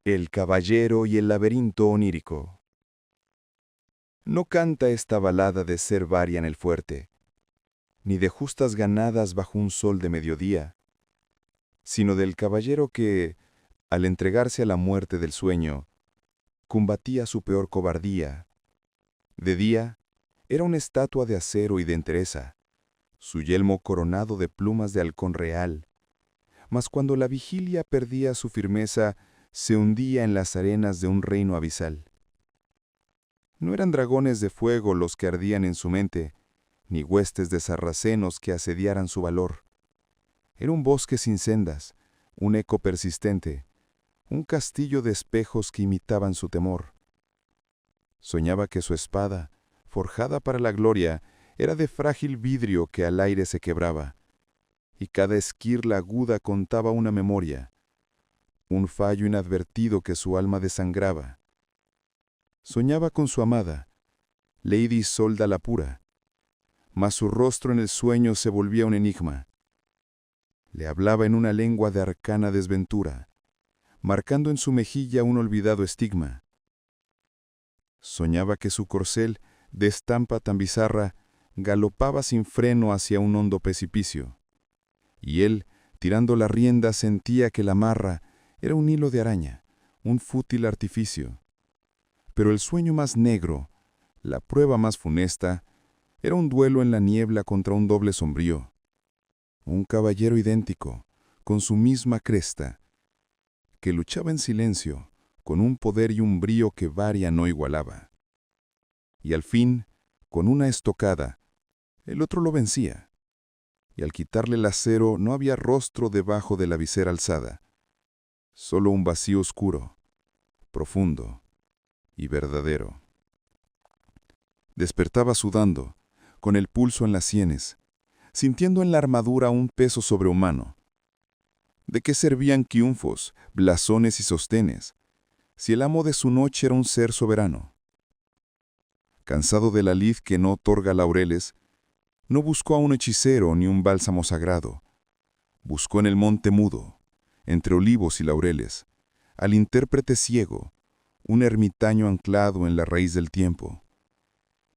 El caballero y el laberinto onírico. No canta esta balada de ser varia en el fuerte, ni de justas ganadas bajo un sol de mediodía, sino del caballero que, al entregarse a la muerte del sueño, combatía su peor cobardía. De día, era una estatua de acero y de entereza, su yelmo coronado de plumas de halcón real, mas cuando la vigilia perdía su firmeza, se hundía en las arenas de un reino abisal. No eran dragones de fuego los que ardían en su mente, ni huestes de sarracenos que asediaran su valor. Era un bosque sin sendas, un eco persistente, un castillo de espejos que imitaban su temor. Soñaba que su espada, forjada para la gloria, era de frágil vidrio que al aire se quebraba, y cada esquirla aguda contaba una memoria, un fallo inadvertido que su alma desangraba. Soñaba con su amada, Lady Isolda la pura, mas su rostro en el sueño se volvía un enigma. Le hablaba en una lengua de arcana desventura, marcando en su mejilla un olvidado estigma. Soñaba que su corcel, de estampa tan bizarra, galopaba sin freno hacia un hondo precipicio, y él, tirando la rienda, sentía que la amarra era un hilo de araña, un fútil artificio. Pero el sueño más negro, la prueba más funesta, era un duelo en la niebla contra un doble sombrío. Un caballero idéntico, con su misma cresta, que luchaba en silencio, con un poder y un brío que Varia no igualaba. Y al fin, con una estocada, el otro lo vencía, y al quitarle el acero no había rostro debajo de la visera alzada, solo un vacío oscuro, profundo y verdadero. Despertaba sudando, con el pulso en las sienes, sintiendo en la armadura un peso sobrehumano. ¿De qué servían triunfos, blasones y sostenes, si el amo de su noche era un ser soberano? Cansado de la lid que no otorga laureles, no buscó a un hechicero ni un bálsamo sagrado. Buscó en el monte mudo, entre olivos y laureles, al intérprete ciego, un ermitaño anclado en la raíz del tiempo.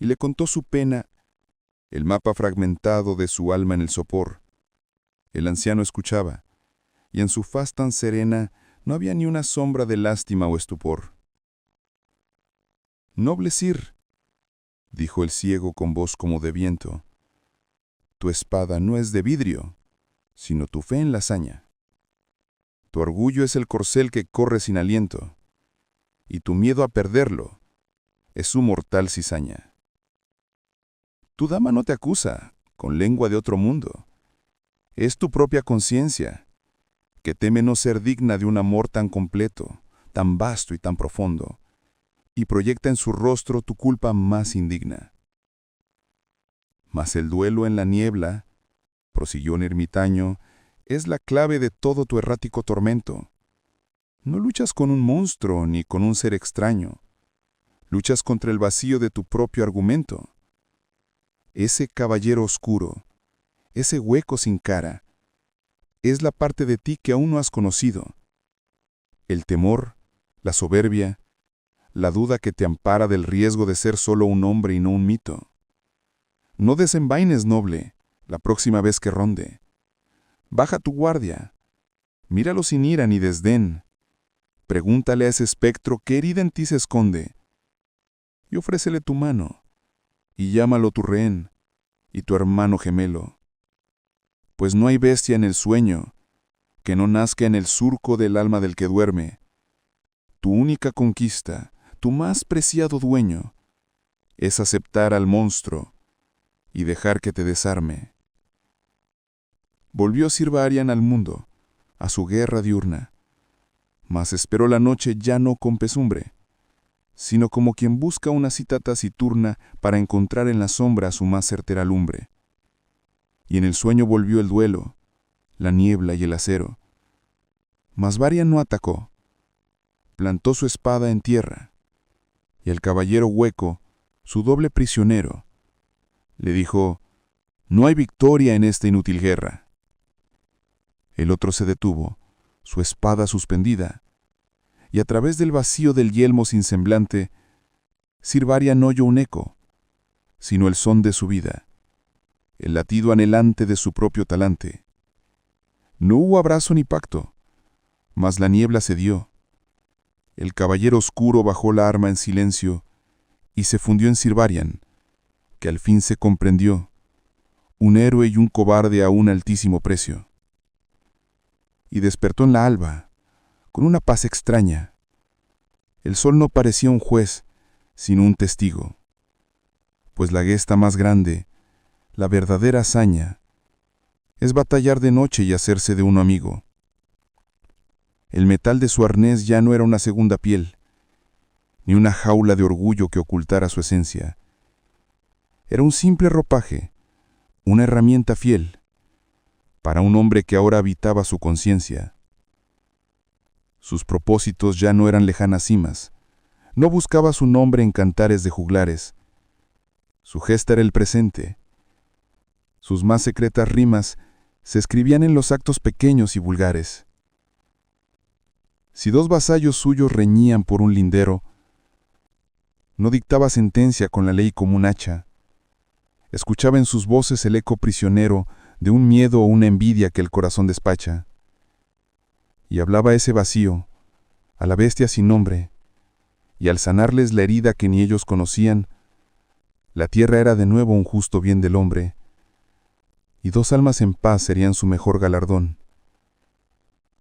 Y le contó su pena, el mapa fragmentado de su alma en el sopor. El anciano escuchaba, y en su faz tan serena no había ni una sombra de lástima o estupor. «Noble sir», dijo el ciego con voz como de viento, «tu espada no es de vidrio, sino tu fe en la hazaña. Tu orgullo es el corcel que corre sin aliento, y tu miedo a perderlo es su mortal cizaña. Tu dama no te acusa, con lengua de otro mundo. Es tu propia conciencia, que teme no ser digna de un amor tan completo, tan vasto y tan profundo, y proyecta en su rostro tu culpa más indigna. Mas el duelo en la niebla, prosiguió un ermitaño, es la clave de todo tu errático tormento. No luchas con un monstruo ni con un ser extraño. Luchas contra el vacío de tu propio argumento. Ese caballero oscuro, ese hueco sin cara, es la parte de ti que aún no has conocido. El temor, la soberbia, la duda que te ampara del riesgo de ser solo un hombre y no un mito. No desenvaines, noble, la próxima vez que ronde. Baja tu guardia, míralo sin ira ni desdén. Pregúntale a ese espectro qué herida en ti se esconde, y ofrécele tu mano, y llámalo tu rehén y tu hermano gemelo. Pues no hay bestia en el sueño que no nazca en el surco del alma del que duerme. Tu única conquista, tu más preciado dueño, es aceptar al monstruo y dejar que te desarme. Volvió Sir Varian al mundo, a su guerra diurna, mas esperó la noche ya no con pesumbre, sino como quien busca una cita taciturna para encontrar en la sombra su más certera lumbre. Y en el sueño volvió el duelo, la niebla y el acero. Mas Varian no atacó, plantó su espada en tierra, y el caballero hueco, su doble prisionero, le dijo: «No hay victoria en esta inútil guerra». El otro se detuvo, su espada suspendida, y a través del vacío del yelmo sin semblante, Sir Varian no oyó un eco, sino el son de su vida, el latido anhelante de su propio talante. No hubo abrazo ni pacto, mas la niebla cedió. El caballero oscuro bajó la arma en silencio y se fundió en Sir Varian, que al fin se comprendió, un héroe y un cobarde a un altísimo precio. Y despertó en la alba, con una paz extraña. El sol no parecía un juez, sino un testigo, pues la gesta más grande, la verdadera hazaña, es batallar de noche y hacerse de uno amigo. El metal de su arnés ya no era una segunda piel, ni una jaula de orgullo que ocultara su esencia. Era un simple ropaje, una herramienta fiel, para un hombre que ahora habitaba su conciencia. Sus propósitos ya no eran lejanas cimas, no buscaba su nombre en cantares de juglares. Su gesta era el presente. Sus más secretas rimas se escribían en los actos pequeños y vulgares. Si dos vasallos suyos reñían por un lindero, no dictaba sentencia con la ley como un hacha. Escuchaba en sus voces el eco prisionero de un miedo o una envidia que el corazón despacha. Y hablaba a ese vacío, a la bestia sin nombre, y al sanarles la herida que ni ellos conocían, la tierra era de nuevo un justo bien del hombre, y dos almas en paz serían su mejor galardón.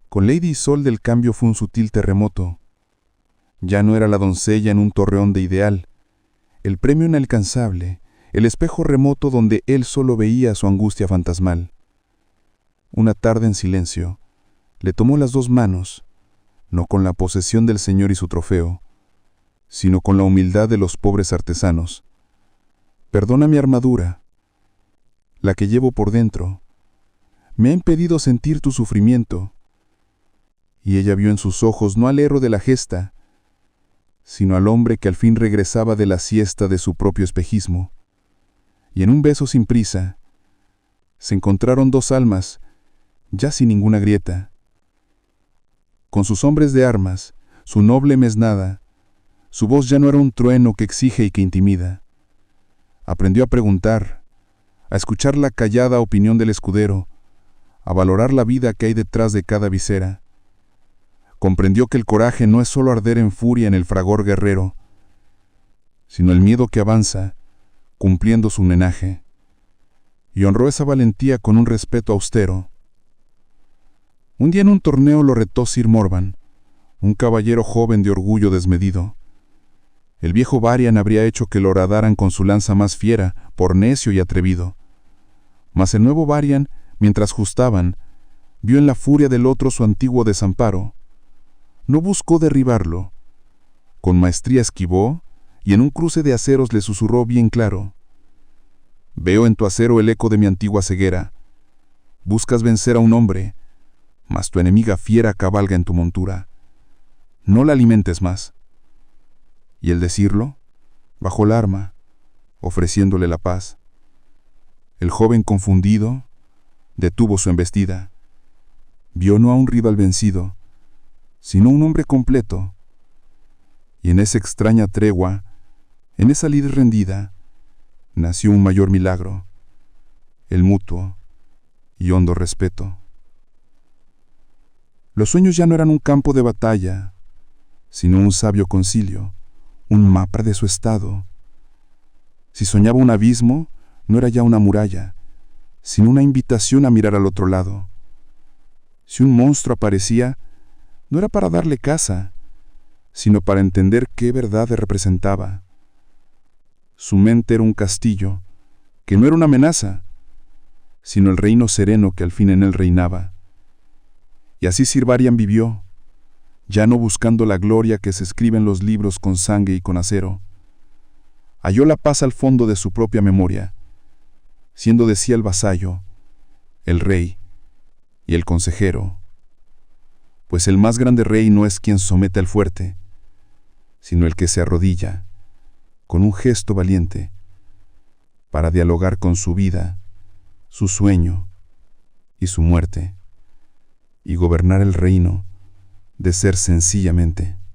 Con Lady Sol del cambio fue un sutil terremoto. Ya no era la doncella en un torreón de ideal, el premio inalcanzable, el espejo remoto donde él solo veía su angustia fantasmal. Una tarde en silencio, le tomó las dos manos, no con la posesión del señor y su trofeo, sino con la humildad de los pobres artesanos. Perdona mi armadura, la que llevo por dentro, me ha impedido sentir tu sufrimiento. Y ella vio en sus ojos no al héroe de la gesta, sino al hombre que al fin regresaba de la siesta de su propio espejismo. Y en un beso sin prisa, se encontraron dos almas, ya sin ninguna grieta. Con sus hombres de armas, su noble mesnada, su voz ya no era un trueno que exige y que intimida. Aprendió a preguntar, a escuchar la callada opinión del escudero, a valorar la vida que hay detrás de cada visera. Comprendió que el coraje no es solo arder en furia en el fragor guerrero, sino el miedo que avanza, cumpliendo su menaje, y honró esa valentía con un respeto austero. Un día en un torneo lo retó Sir Morvan, un caballero joven de orgullo desmedido. El viejo Varian habría hecho que lo horadaran con su lanza más fiera, por necio y atrevido. Mas el nuevo Varian, mientras justaban, vio en la furia del otro su antiguo desamparo. No buscó derribarlo. Con maestría esquivó, y en un cruce de aceros le susurró bien claro: «Veo en tu acero el eco de mi antigua ceguera. Buscas vencer a un hombre, mas tu enemiga fiera cabalga en tu montura. No la alimentes más». Y al decirlo, bajó la arma, ofreciéndole la paz. El joven confundido detuvo su embestida. Vio no a un rival vencido, sino un hombre completo. Y en esa extraña tregua, en esa lid rendida, nació un mayor milagro, el mutuo y hondo respeto. Los sueños ya no eran un campo de batalla, sino un sabio concilio, un mapa de su estado. Si soñaba un abismo, no era ya una muralla, sino una invitación a mirar al otro lado. Si un monstruo aparecía, no era para darle caza, sino para entender qué verdad representaba. Su mente era un castillo, que no era una amenaza, sino el reino sereno que al fin en él reinaba. Y así Sir Varian vivió, ya no buscando la gloria que se escribe en los libros con sangre y con acero. Halló la paz al fondo de su propia memoria, siendo de sí el vasallo, el rey y el consejero. Pues el más grande rey no es quien somete al fuerte, sino el que se arrodilla, con un gesto valiente, para dialogar con su vida, su sueño y su muerte, y gobernar el reino de ser sencillamente.